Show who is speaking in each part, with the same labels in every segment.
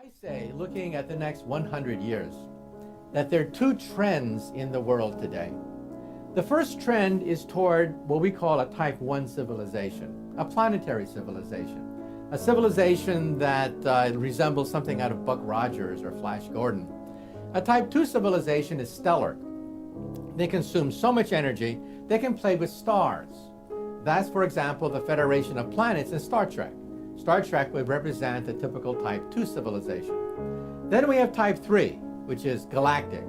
Speaker 1: I say, looking at the next 100 years, that there are two trends in the world today. The first trend is toward what we call a Type 1 civilization, a planetary civilization, a civilization that resembles something out of Buck Rogers or Flash Gordon. A Type 2 civilization is stellar. They consume so much energy, they can play with stars. That's, for example, the Federation of Planets in Star Trek. Star Trek would represent a typical Type 2 civilization. Then we have Type 3, which is galactic,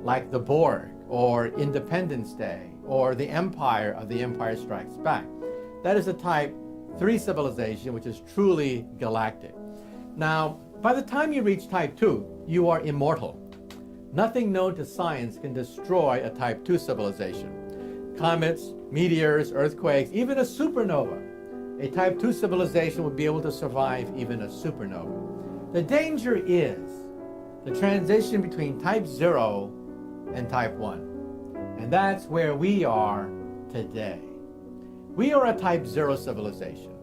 Speaker 1: like the Borg, or Independence Day, or the Empire of The Empire Strikes Back. That is a Type 3 civilization, which is truly galactic. Now, by the time you reach Type 2, you are immortal. Nothing known to science can destroy a Type 2 civilization. Comets, meteors, earthquakes, even a supernova. A Type 2 civilization would be able to survive even a supernova. The danger is the transition between Type 0 and Type 1. And that's where we are today. We are a Type 0 civilization.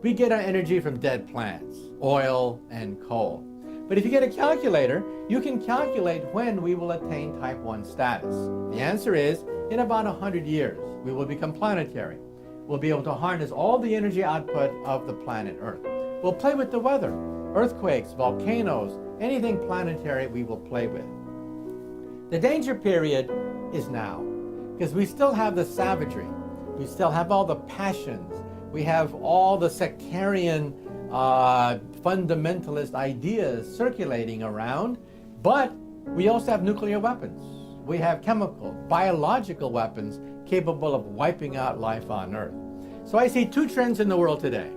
Speaker 1: We get our energy from dead plants, oil, and coal. But if you get a calculator, you can calculate when we will attain Type 1 status. The answer is, in about 100 years, we will become planetary. We'll be able to harness all the energy output of the planet Earth. We'll play with the weather, earthquakes, volcanoes, anything planetary we will play with. The danger period is now, because we still have the savagery. We still have all the passions. We have all the sectarian fundamentalist ideas circulating around, but we also have nuclear weapons. We have chemical, biological weapons capable of wiping out life on Earth. So I see two trends in the world today.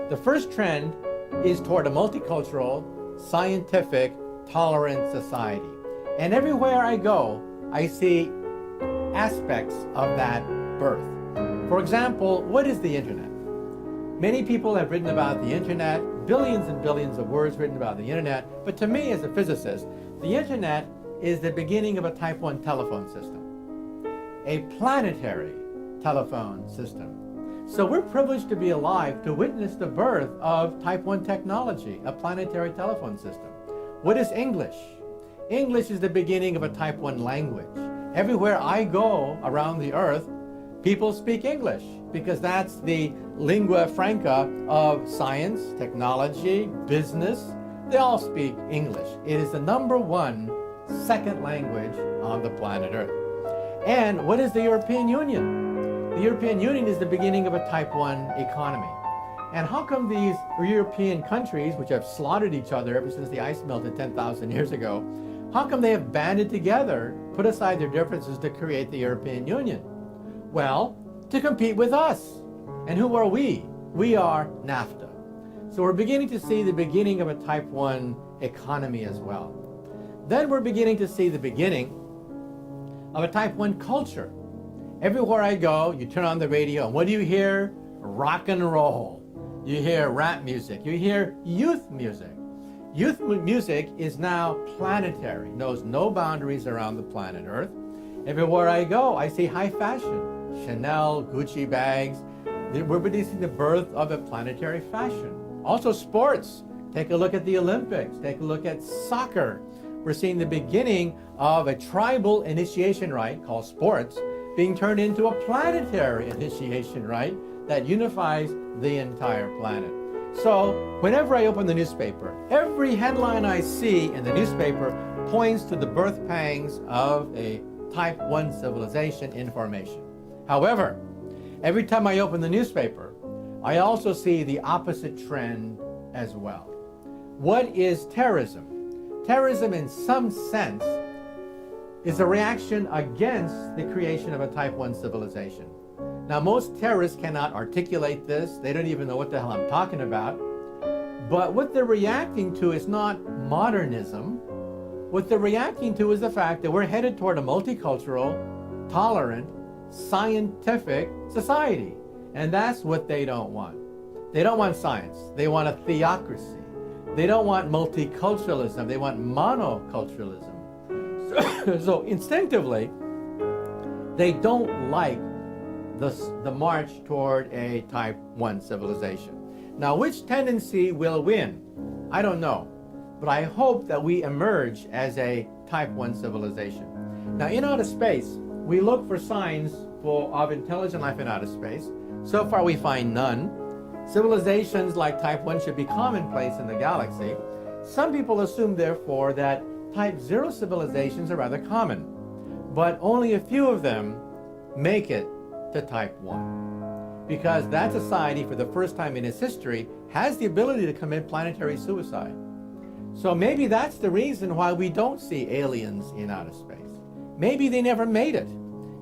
Speaker 1: The first trend is toward a multicultural, scientific, tolerant society. And everywhere I go, I see aspects of that birth. For example, what is the internet? Many people have written about the internet, billions and billions of words written about the internet, but to me as a physicist, the internet is the beginning of a Type 1 telephone system, a planetary telephone system. So we're privileged to be alive to witness the birth of Type 1 technology, a planetary telephone system. What is English? English is the beginning of a Type 1 language. Everywhere I go around the earth, people speak English because that's the lingua franca of science, technology, business. They all speak English. It is the #1 second language on the planet Earth. And what is the European Union? The European Union is the beginning of a Type 1 economy. And how come these European countries, which have slaughtered each other ever since the ice melted 10,000 years ago, how come they have banded together, put aside their differences to create the European Union? Well, to compete with us. And who are we? We are NAFTA. So we're beginning to see the beginning of a Type 1 economy as well. Then we're beginning to see the beginning of a Type 1 culture. Everywhere I go, you turn on the radio, and what do you hear? Rock and roll. You hear rap music. You hear youth music. Youth music is now planetary, knows no boundaries around the planet Earth. Everywhere I go, I see high fashion. Chanel, Gucci bags. We're witnessing the birth of a planetary fashion. Also sports. Take a look at the Olympics. Take a look at soccer. We're seeing the beginning of a tribal initiation rite called sports being turned into a planetary initiation rite that unifies the entire planet. So whenever I open the newspaper, every headline I see in the newspaper points to the birth pangs of a Type 1 civilization in formation. However, every time I open the newspaper, I also see the opposite trend as well. What is terrorism? Terrorism, in some sense, is a reaction against the creation of a Type 1 civilization. Now, most terrorists cannot articulate this. They don't even know what the hell I'm talking about. But what they're reacting to is not modernism. What they're reacting to is the fact that we're headed toward a multicultural, tolerant, scientific society. And that's what they don't want. They don't want science. They want a theocracy. They don't want multiculturalism. They want monoculturalism. So instinctively, they don't like the march toward a Type 1 civilization. Now, which tendency will win? I don't know. but I hope that we emerge as a type 1 civilization. Now, in outer space, we look for signs of intelligent life in outer space. So far, we find none. Civilizations like type 1 should be commonplace in the galaxy. Some people assume, therefore, that type 0 civilizations are rather common, but only a few of them make it to type 1, because that society, for the first time in its history, has the ability to commit planetary suicide. So maybe that's the reason why we don't see aliens in outer space. Maybe they never made it.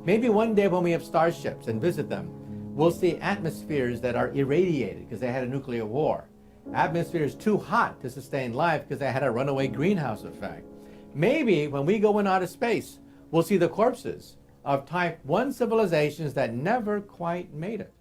Speaker 1: Maybe one day when we have starships and visit them, we'll see atmospheres that are irradiated because they had a nuclear war. Atmospheres too hot to sustain life because they had a runaway greenhouse effect. Maybe when we go in outer space, we'll see the corpses of type 1 civilizations that never quite made it.